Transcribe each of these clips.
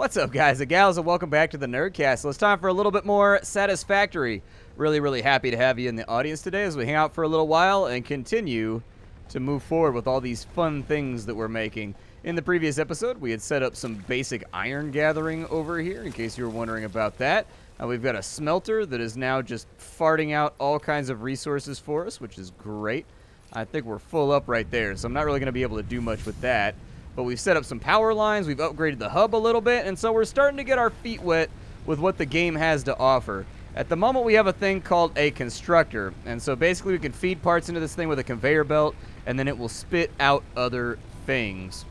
What's up, guys and gals, and welcome back to the Nerdcast. So it's time for a little bit more Satisfactory. Really happy to have you in the audience today as we hang out for a little while and continue to move forward with all these fun things that we're making. In the previous episode, we had set up some basic iron gathering over here, in case you were wondering about that. We've got a smelter that is now just farting out all kinds of resources for us, which is great. I think we're full up right there, so I'm not really going to be able to do much with that. But we've set up some power lines, we've upgraded the hub a little bit, and so we're starting to get our feet wet with what the game has to offer. At the moment, we have a thing called a constructor, and so basically we can feed parts into this thing with a conveyor belt, and then it will spit out other things.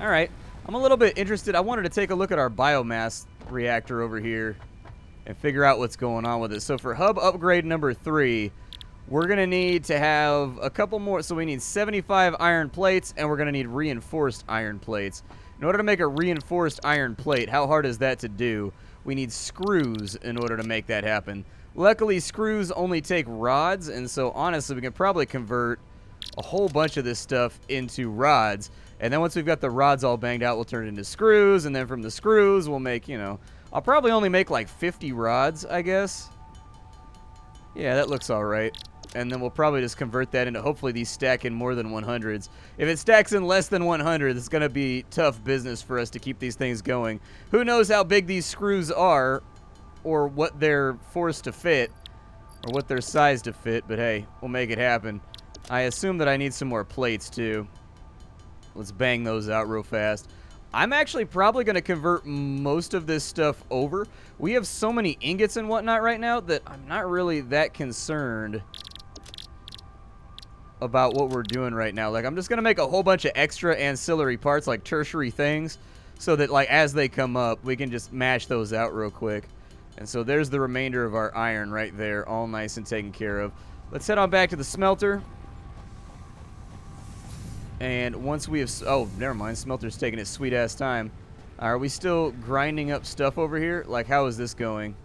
Alright, I'm a little bit interested. I wanted to take a look at our biomass reactor over here and figure out what's going on with it. So for hub upgrade number 3, we're going to need to have a couple more. So we need 75 iron plates, and we're going to need reinforced iron plates. In order to make a reinforced iron plate, how hard is that to do? We need screws in order to make that happen. Luckily, screws only take rods, and so honestly, we can probably convert a whole bunch of this stuff into rods. And then once we've got the rods all banged out, we'll turn it into screws, and then from the screws, we'll make, I'll probably only make like 50 rods, I guess. Yeah, that looks all right. And then we'll probably just convert that into, hopefully these stack in more than 100s. If it stacks in less than 100, it's going to be tough business for us to keep these things going. Who knows how big these screws are, or what they're forced to fit, or what they're sized to fit, but hey, we'll make it happen. I assume that I need some more plates too. Let's bang those out real fast. I'm actually probably going to convert most of this stuff over. We have so many ingots and whatnot right now that I'm not really that concerned about what we're doing right now. Like, I'm just going to make a whole bunch of extra ancillary parts, like tertiary things, so that, like, as they come up, we can just mash those out real quick. And so there's the remainder of our iron right there, all nice and taken care of. Let's head on back to the smelter. And once we have... Oh, never mind. Smelter's taking its sweet-ass time. Are we still grinding up stuff over here? Like, how is this going?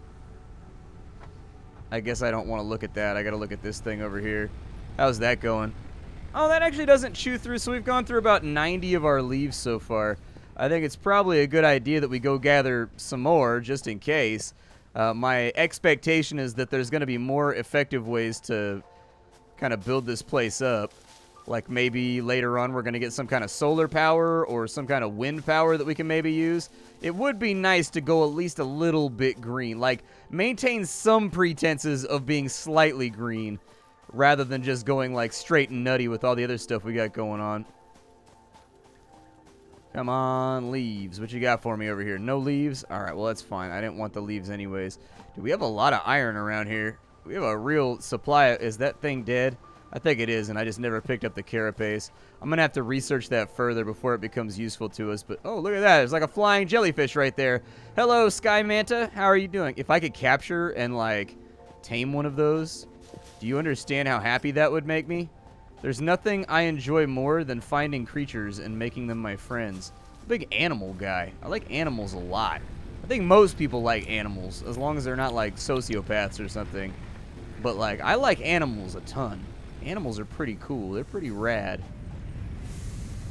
I guess I don't want to look at that. I got to look at this thing over here. How's that going? Oh, that actually doesn't chew through. So we've gone through about 90 of our leaves so far. I think it's probably a good idea that we go gather some more, just in case. My expectation is that there's going to be more effective ways to kind of build this place up. Like maybe later on we're going to get some kind of solar power or some kind of wind power that we can maybe use. It would be nice to go at least a little bit green. Like, maintain some pretenses of being slightly green rather than just going like straight and nutty with all the other stuff we got going on. Come on, leaves. What you got for me over here? No leaves? Alright, well that's fine. I didn't want the leaves anyways. Dude, we have a lot of iron around here. We have a real supply. Is that thing dead? I think it is, and I just never picked up the carapace. I'm going to have to research that further before it becomes useful to us. But, oh, look at that. There's like a flying jellyfish right there. Hello, Sky Manta. How are you doing? If I could capture and, like, tame one of those, do you understand how happy that would make me? There's nothing I enjoy more than finding creatures and making them my friends. I'm a big animal guy. I like animals a lot. I think most people like animals, as long as they're not, like, sociopaths or something. But, like, I like animals a ton. Animals are pretty cool. They're pretty rad.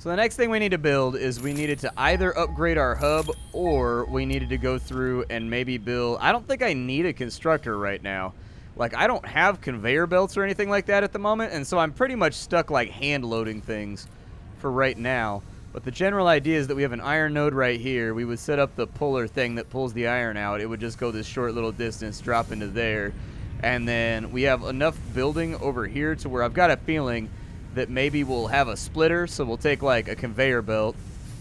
So the next thing we need to build is we needed to either upgrade our hub or we needed to go through and maybe build... I don't think I need a constructor right now. Like, I don't have conveyor belts or anything like that at the moment, and so I'm pretty much stuck, like, hand-loading things for right now. But the general idea is that we have an iron node right here. We would set up the puller thing that pulls the iron out. It would just go this short little distance, drop into there. And then we have enough building over here to where I've got a feeling that maybe we'll have a splitter. So we'll take like a conveyor belt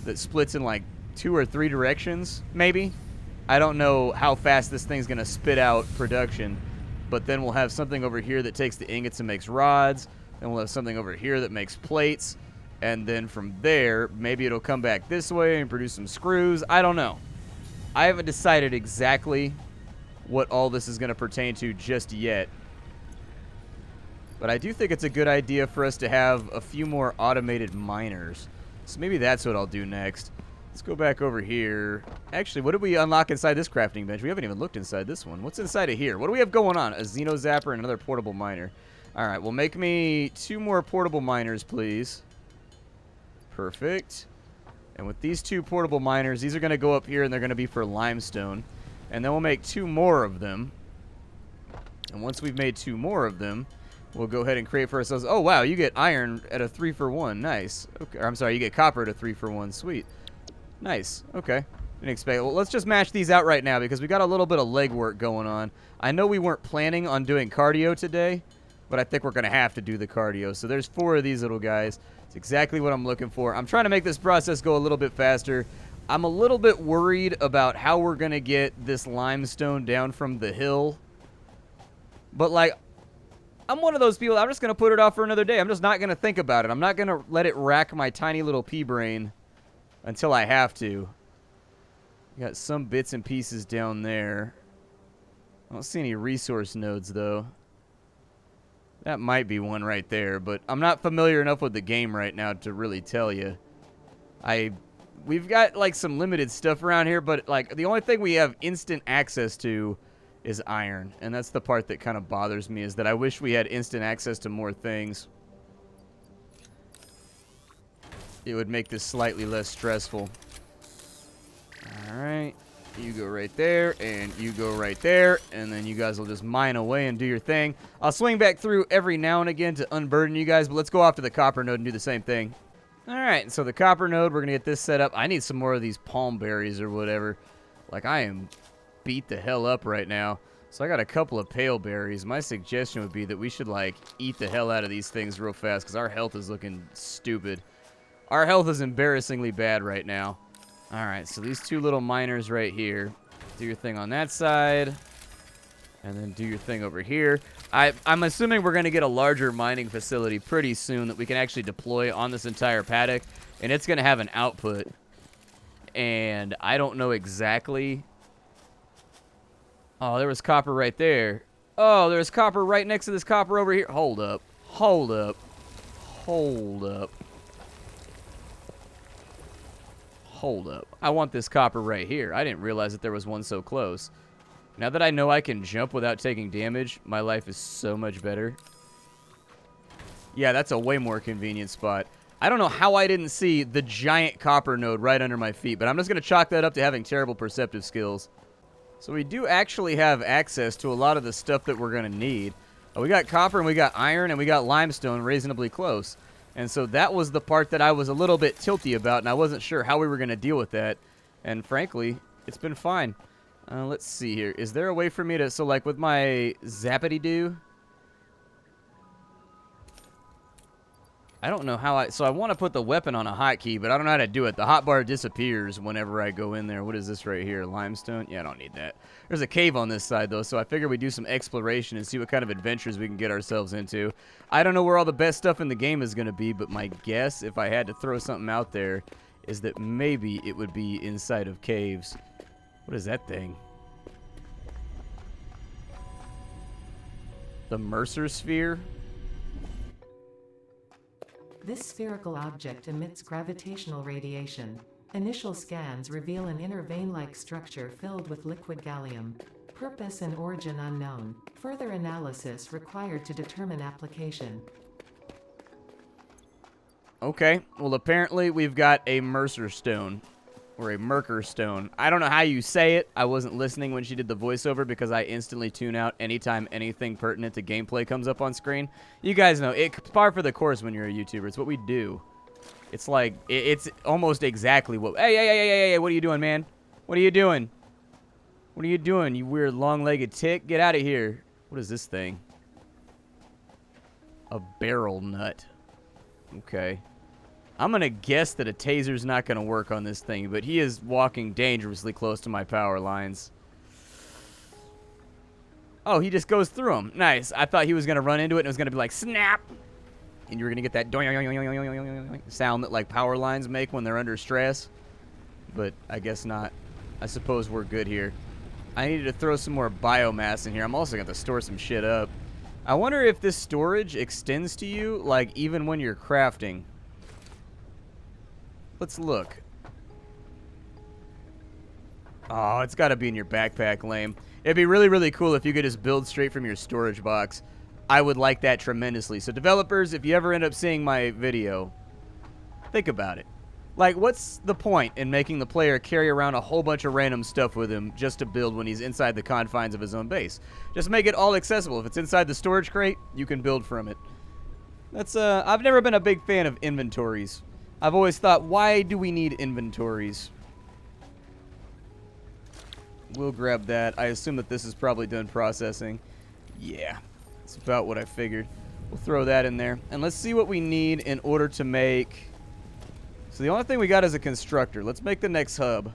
that splits in like 2 or 3 directions, maybe. I don't know how fast this thing's going to spit out production. But then we'll have something over here that takes the ingots and makes rods. Then we'll have something over here that makes plates. And then from there, maybe it'll come back this way and produce some screws. I don't know. I haven't decided exactly what all this is going to pertain to just yet. But I do think it's a good idea for us to have a few more automated miners. So maybe that's what I'll do next. Let's go back over here. Actually, what did we unlock inside this crafting bench? We haven't even looked inside this one. What's inside of here? What do we have going on? A Xeno Zapper and another portable miner. Alright, well, make me 2 more portable miners, please. Perfect. And with these 2 portable miners, these are going to go up here, and they're going to be for limestone. And then we'll make 2 more of them. And once we've made 2 more of them, we'll go ahead and create for ourselves. Oh, wow, you get iron at a 3-for-1. Nice. Okay, I'm sorry, you get copper at a 3-for-1. Sweet. Nice. Okay. Didn't expect. Well, let's just mash these out right now because we got a little bit of legwork going on. I know we weren't planning on doing cardio today, but I think we're going to have to do the cardio. So there's 4 of these little guys. It's exactly what I'm looking for. I'm trying to make this process go a little bit faster. I'm a little bit worried about how we're going to get this limestone down from the hill. But, like, I'm one of those people, I'm just going to put it off for another day. I'm just not going to think about it. I'm not going to let it rack my tiny little pea brain until I have to. Got some bits and pieces down there. I don't see any resource nodes, though. That might be one right there, but I'm not familiar enough with the game right now to really tell you. We've got, like, some limited stuff around here, but, like, the only thing we have instant access to is iron. And that's the part that kind of bothers me, is that I wish we had instant access to more things. It would make this slightly less stressful. Alright. You go right there, and you go right there, and then you guys will just mine away and do your thing. I'll swing back through every now and again to unburden you guys, but let's go off to the copper node and do the same thing. Alright, so the copper node, we're going to get this set up. I need some more of these palm berries or whatever. Like, I am beat the hell up right now. So I got a couple of pale berries. My suggestion would be that we should, like, eat the hell out of these things real fast, because our health is looking stupid. Our health is embarrassingly bad right now. Alright, so these 2 little miners right here. Do your thing on that side. And then do your thing over here. I'm assuming we're going to get a larger mining facility pretty soon that we can actually deploy on this entire paddock. And it's going to have an output. And I don't know exactly. Oh, there was copper right there. Oh, there's copper right next to this copper over here. Hold up. Hold up. Hold up. Hold up. I want this copper right here. I didn't realize that there was one so close. Now that I know I can jump without taking damage, my life is so much better. Yeah, that's a way more convenient spot. I don't know how I didn't see the giant copper node right under my feet, but I'm just going to chalk that up to having terrible perceptive skills. So we do actually have access to a lot of the stuff that we're going to need. We got copper and we got iron and we got limestone reasonably close. And so that was the part that I was a little bit tilty about, and I wasn't sure how we were going to deal with that. And frankly, it's been fine. Let's see here. Is there a way for me to... So, like, with my zappity-doo... I don't know how I... So I want to put the weapon on a hotkey, but I don't know how to do it. The hotbar disappears whenever I go in there. What is this right here? Limestone? Yeah, I don't need that. There's a cave on this side, though, so I figure we do some exploration and see what kind of adventures we can get ourselves into. I don't know where all the best stuff in the game is going to be, but my guess, if I had to throw something out there, is that maybe it would be inside of caves. What is that thing? The mercer sphere? This spherical object emits gravitational radiation. Initial scans reveal an inner vein-like structure filled with liquid gallium. Purpose and origin unknown. Further analysis required to determine application. Okay, well apparently we've got a mercer stone. Or a mercer stone. I don't know how you say it. I wasn't listening when she did the voiceover because I instantly tune out anytime anything pertinent to gameplay comes up on screen. You guys know, it's par for the course when you're a YouTuber. It's what we do. It's like, it's almost exactly what... Hey, what are you doing, man? What are you doing? What are you doing, you weird long-legged tick? Get out of here. What is this thing? A barrel nut. Okay. I'm going to guess that a taser's not going to work on this thing, but he is walking dangerously close to my power lines. Oh, he just goes through them. Nice. I thought he was going to run into it and it was going to be like, snap! And you were going to get that sound that, like, power lines make when they're under stress. But I guess not. I suppose we're good here. I needed to throw some more biomass in here. I'm also going to store some shit up. I wonder if this storage extends to you, like, even when you're crafting. Let's look. Oh, it's got to be in your backpack, lame. It'd be really, really cool if you could just build straight from your storage box. I would like that tremendously. So developers, if you ever end up seeing my video, think about it. Like, what's the point in making the player carry around a whole bunch of random stuff with him just to build when he's inside the confines of his own base? Just make it all accessible. If it's inside the storage crate, you can build from it. That's, I've never been a big fan of inventories. I've always thought, why do we need inventories? We'll grab that. I assume that this is probably done processing. Yeah, that's about what I figured. We'll throw that in there. And let's see what we need in order to make... So the only thing we got is a constructor. Let's make the next hub.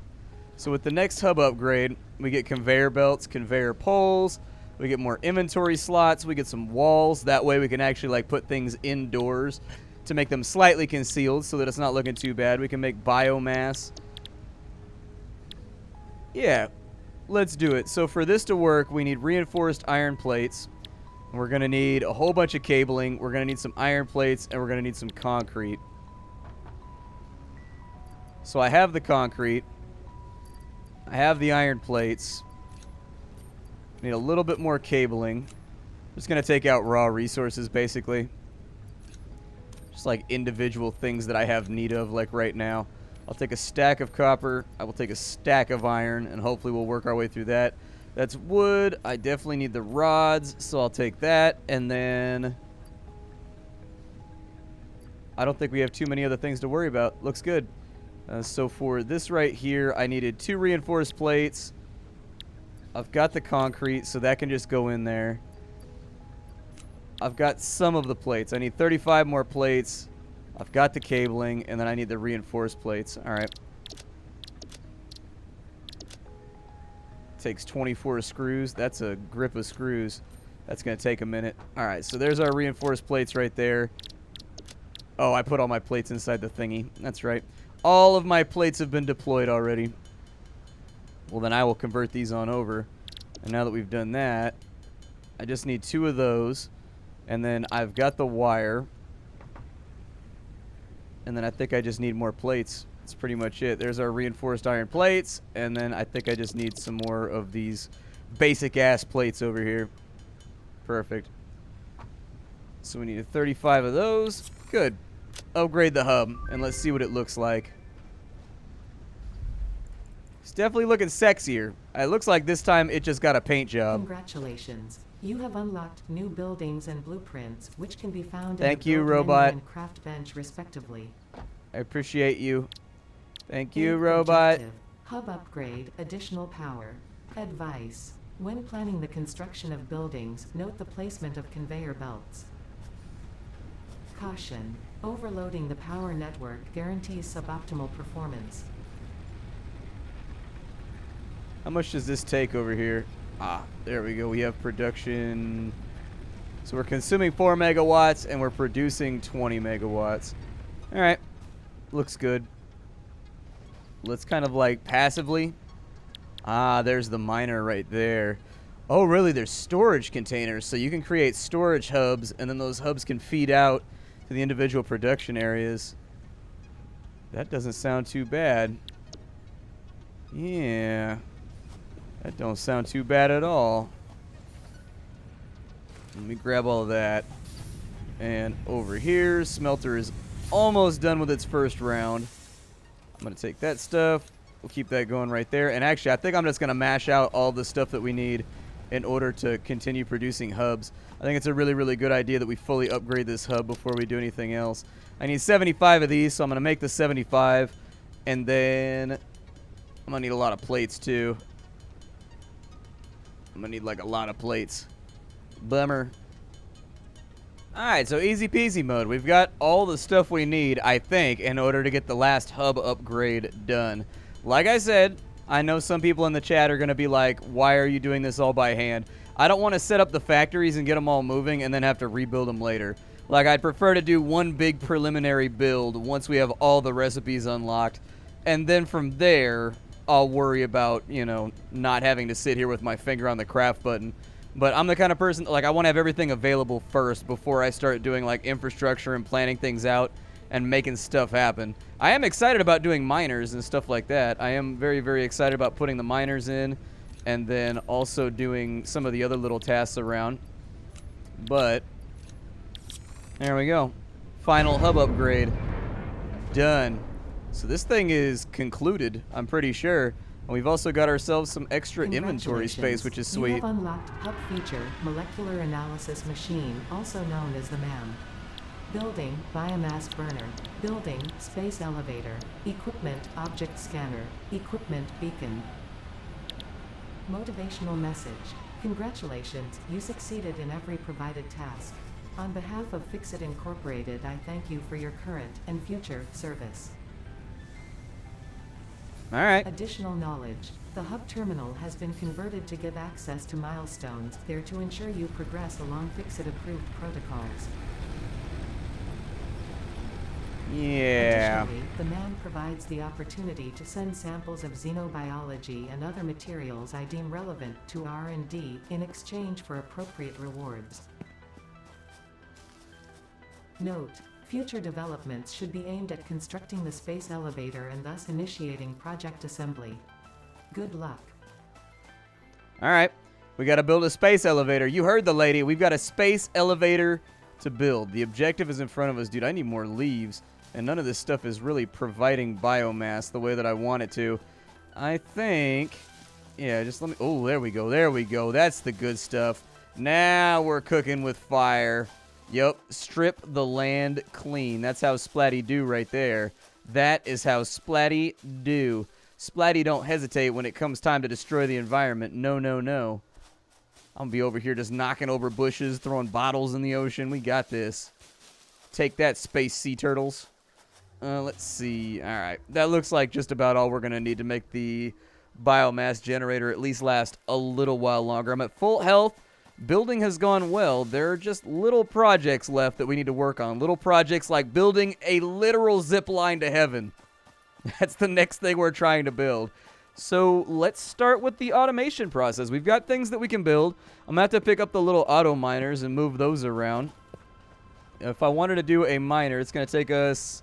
So with the next hub upgrade, we get conveyor belts, conveyor poles, we get more inventory slots, we get some walls. That way we can actually like put things indoors to make them slightly concealed so that it's not looking too bad. We can make biomass. Yeah, let's do it. So for this to work, we need reinforced iron plates. We're going to need a whole bunch of cabling. We're going to need some iron plates, and we're going to need some concrete. So I have the concrete. I have the iron plates. Need a little bit more cabling. Just going to take out raw resources, basically. Just like individual things that I have need of, like right now. I'll take a stack of copper. I will take a stack of iron, and hopefully we'll work our way through that. That's wood. I definitely need the rods, so I'll take that. And then... I don't think we have too many other things to worry about. Looks good. So for this right here, I needed 2 reinforced plates. I've got the concrete, so that can just go in there. I've got some of the plates. I need 35 more plates. I've got the cabling, and then I need the reinforced plates. All right. Takes 24 screws. That's a grip of screws. That's going to take a minute. All right, so there's our reinforced plates right there. Oh, I put all my plates inside the thingy. That's right. All of my plates have been deployed already. Well, then I will convert these on over. And now that we've done that, I just need 2 of those. And then I've got the wire. And then I think I just need more plates. That's pretty much it. There's our reinforced iron plates. And then I think I just need some more of these basic-ass plates over here. Perfect. So we need 35 of those. Good. Upgrade the hub, and let's see what it looks like. It's definitely looking sexier. It looks like this time it just got a paint job. Congratulations. You have unlocked new buildings and blueprints, which can be found Thank in the you, build menu robot. and craft bench, respectively. I appreciate you. Thank you, Eighth robot. objective, hub upgrade, additional power. Advice. When planning the construction of buildings, note the placement of conveyor belts. Caution. Overloading the power network guarantees suboptimal performance. How much does this take over here? Ah, there we go. We have production. So we're consuming 4 megawatts, and we're producing 20 megawatts. All right. Looks good. Let's kind of like passively. Ah, there's the miner right there. Oh, really? There's storage containers. So you can create storage hubs, and then those hubs can feed out to the individual production areas. That doesn't sound too bad. Yeah. That don't sound too bad at all. Let me grab all of that. And over here, smelter is almost done with its first round. I'm going to take that stuff. We'll keep that going right there. And actually, I think I'm just going to mash out all the stuff that we need in order to continue producing hubs. I think it's a really, really good idea that we fully upgrade this hub before we do anything else. I need 75 of these, so I'm going to make the 75. And then I'm going to need a lot of plates, too. I'm going to need, like, a lot of plates. Bummer. Alright, so easy peasy mode. We've got all the stuff we need, I think, in order to get the last hub upgrade done. Like I said, I know some people in the chat are going to be like, why are you doing this all by hand? I don't want to set up the factories and get them all moving and then have to rebuild them later. Like, I'd prefer to do one big preliminary build once we have all the recipes unlocked. And then from there, I'll worry about, you know, not having to sit here with my finger on the craft button. But I'm the kind of person, like, I want to have everything available first before I start doing, like, infrastructure and planning things out and making stuff happen. I am excited about doing miners and stuff like that. I am very, very excited about putting the miners in and then also doing some of the other little tasks around. But there we go. Final hub upgrade. Done. So this thing is concluded, I'm pretty sure. And we've also got ourselves some extra inventory space, which is sweet. You have unlocked hub feature, molecular analysis machine, also known as the MAM. Building, biomass burner. Building, space elevator. Equipment, object scanner. Equipment, beacon. Motivational message. Congratulations, you succeeded in every provided task. On behalf of Fixit Incorporated, I thank you for your current and future service. All right. Additional knowledge. The hub terminal has been converted to give access to milestones there to ensure you progress along Fixit-approved protocols. Yeah. Additionally, the MAM provides the opportunity to send samples of xenobiology and other materials I deem relevant to R&D in exchange for appropriate rewards. Note: future developments should be aimed at constructing the space elevator and thus initiating project assembly. Good luck. All right. We got to build a space elevator. You heard the lady. We've got a space elevator to build. The objective is in front of us. Dude, I need more leaves. And none of this stuff is really providing biomass the way that I want it to. I think... yeah, just let me... oh, there we go. There we go. That's the good stuff. Now we're cooking with fire. Yep. Strip the land clean. That's how Splatty do right there. That is how Splatty do. Splatty don't hesitate when it comes time to destroy the environment. No, no, no. I'm going to be over here just knocking over bushes, throwing bottles in the ocean. We got this. Take that, space sea turtles. Let's see. All right. That looks like just about all we're going to need to make the biomass generator at least last a little while longer. I'm at full health. Building has gone well. There are just little projects left that we need to work on. Little projects like building a literal zip line to heaven. That's the next thing we're trying to build. So let's start with the automation process. We've got things that we can build. I'm going to have to pick up the little auto miners and move those around. If I wanted to do a miner, it's going to take us...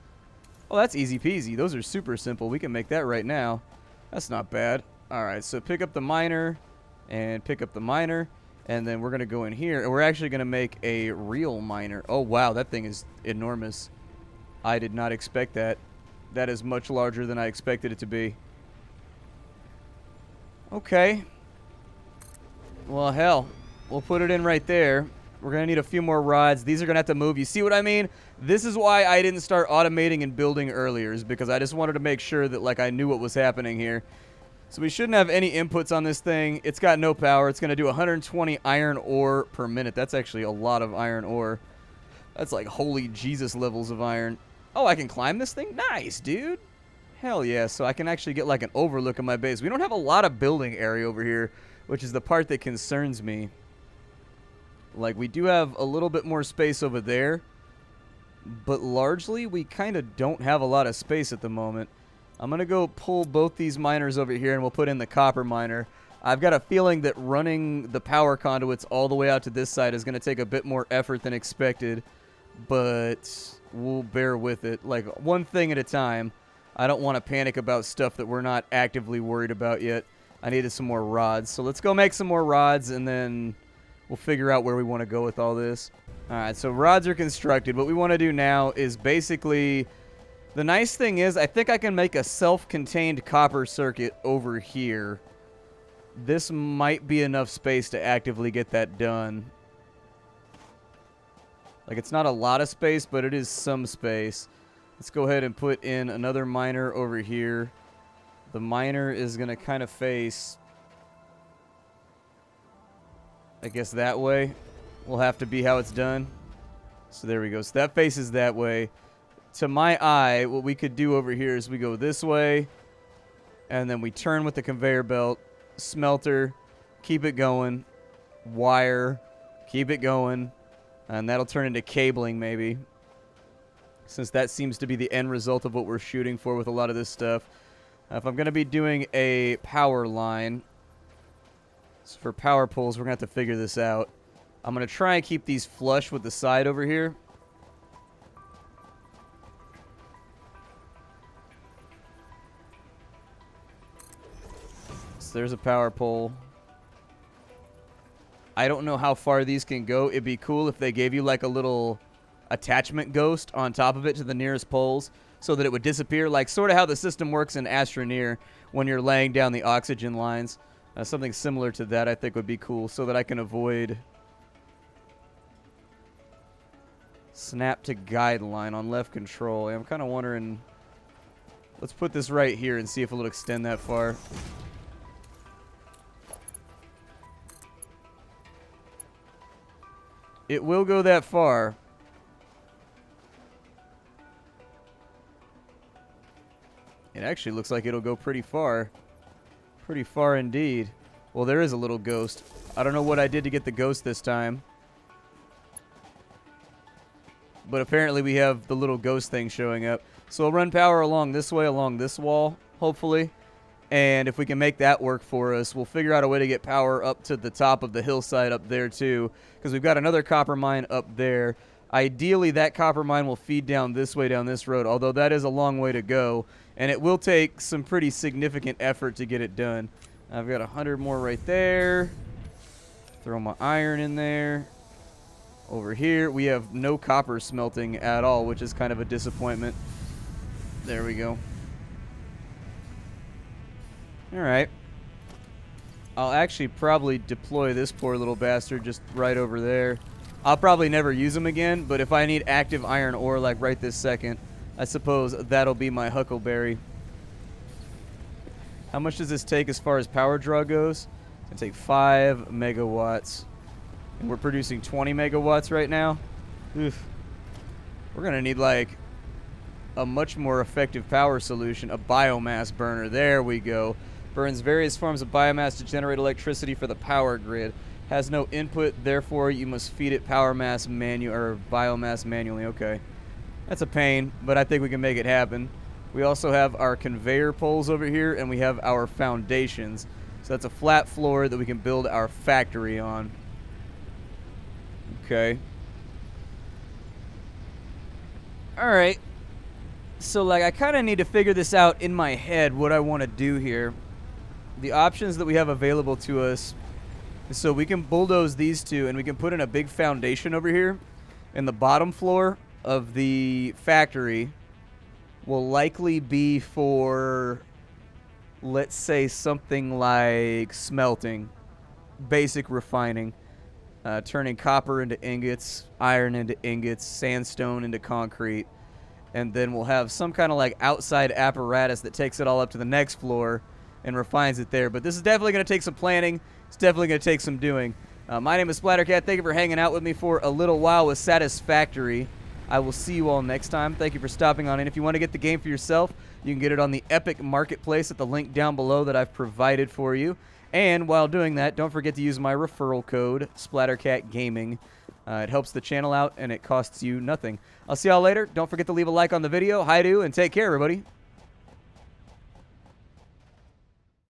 oh, that's easy peasy. Those are super simple. We can make that right now. That's not bad. All right, so pick up the miner and pick up the miner. And then we're going to go in here. And we're actually going to make a real miner. Oh, wow, that thing is enormous. I did not expect that. That is much larger than I expected it to be. Okay. Well, hell, we'll put it in right there. We're going to need a few more rods. These are going to have to move. You see what I mean? This is why I didn't start automating and building earlier, is because I just wanted to make sure that, like, I knew what was happening here. So we shouldn't have any inputs on this thing. It's got no power. It's going to do 120 iron ore per minute. That's actually a lot of iron ore. That's like holy Jesus levels of iron. Oh, I can climb this thing? Nice, dude. Hell yeah. So I can actually get like an overlook of my base. We don't have a lot of building area over here, which is the part that concerns me. Like, we do have a little bit more space over there, but largely we kind of don't have a lot of space at the moment. I'm going to go pull both these miners over here, and we'll put in the copper miner. I've got a feeling that running the power conduits all the way out to this side is going to take a bit more effort than expected, but we'll bear with it. Like, one thing at a time. I don't want to panic about stuff that we're not actively worried about yet. I needed some more rods. So let's go make some more rods, and then we'll figure out where we want to go with all this. All right, so rods are constructed. What we want to do now is basically... the nice thing is, I think I can make a self-contained copper circuit over here. This might be enough space to actively get that done. Like, it's not a lot of space, but it is some space. Let's go ahead and put in another miner over here. The miner is going to kind of face, I guess, that way. Will have to be how it's done. So there we go. So that faces that way. To my eye, what we could do over here is we go this way, and then we turn with the conveyor belt, smelter, keep it going, wire, keep it going, and that'll turn into cabling maybe, since that seems to be the end result of what we're shooting for with a lot of this stuff. If I'm going to be doing a power line, so for power poles, we're going to have to figure this out. I'm going to try and keep these flush with the side over here. So there's a power pole. I don't know how far these can go. It'd be cool if they gave you like a little attachment ghost on top of it to the nearest poles. so that it would disappear, like sort of how the system works in Astroneer when you're laying down the oxygen lines. Something similar to that I think would be cool, so that I can avoid snap to guideline on left control. I'm kind of wondering, let's put this right here and see if it'll extend that far. It will go that far. It actually looks like it'll go pretty far. Pretty far indeed. Well, there is a little ghost. I don't know what I did to get the ghost this time. But apparently we have the little ghost thing showing up. So we'll run power along this way, along this wall, hopefully. And if we can make that work for us, we'll figure out a way to get power up to the top of the hillside up there too. Because we've got another copper mine up there. Ideally, that copper mine will feed down this way, down this road. Although that is a long way to go. And it will take some pretty significant effort to get it done. I've got 100 more right there. Throw my iron in there. Over here, we have no copper smelting at all, which is kind of a disappointment. There we go. Alright. I'll actually probably deploy this poor little bastard just right over there. I'll probably never use him again, but if I need active iron ore like right this second, I suppose that'll be my huckleberry. How much does this take as far as power draw goes? It's going to take 5 megawatts. And we're producing 20 megawatts right now. Oof. We're going to need like a much more effective power solution. A biomass burner. There we go. Burns various forms of biomass to generate electricity for the power grid. Has no input, therefore you must feed it biomass manually. Okay. That's a pain, but I think we can make it happen. We also have our conveyor poles over here, and we have our foundations. So that's a flat floor that we can build our factory on. Okay. Alright. So, like, I kind of need to figure this out in my head, what I want to do here. The options that we have available to us. So we can bulldoze these two, and we can put in a big foundation over here. And the bottom floor of the factory will likely be for, let's say, something like smelting. Basic refining. Turning copper into ingots, iron into ingots, sandstone into concrete. And then we'll have some kind of like outside apparatus that takes it all up to the next floor and refines it there. But this is definitely going to take some planning. It's definitely going to take some doing. My name is Splattercat. Thank you for hanging out with me for a little while with Satisfactory. I will see you all next time. Thank you for stopping on in. If you want to get the game for yourself, you can get it on the Epic Marketplace at the link down below that I've provided for you. And while doing that, don't forget to use my referral code, SplatterCatGaming. It helps the channel out, and it costs you nothing. I'll see y'all later. Don't forget to leave a like on the video. Hi-do, and take care, everybody.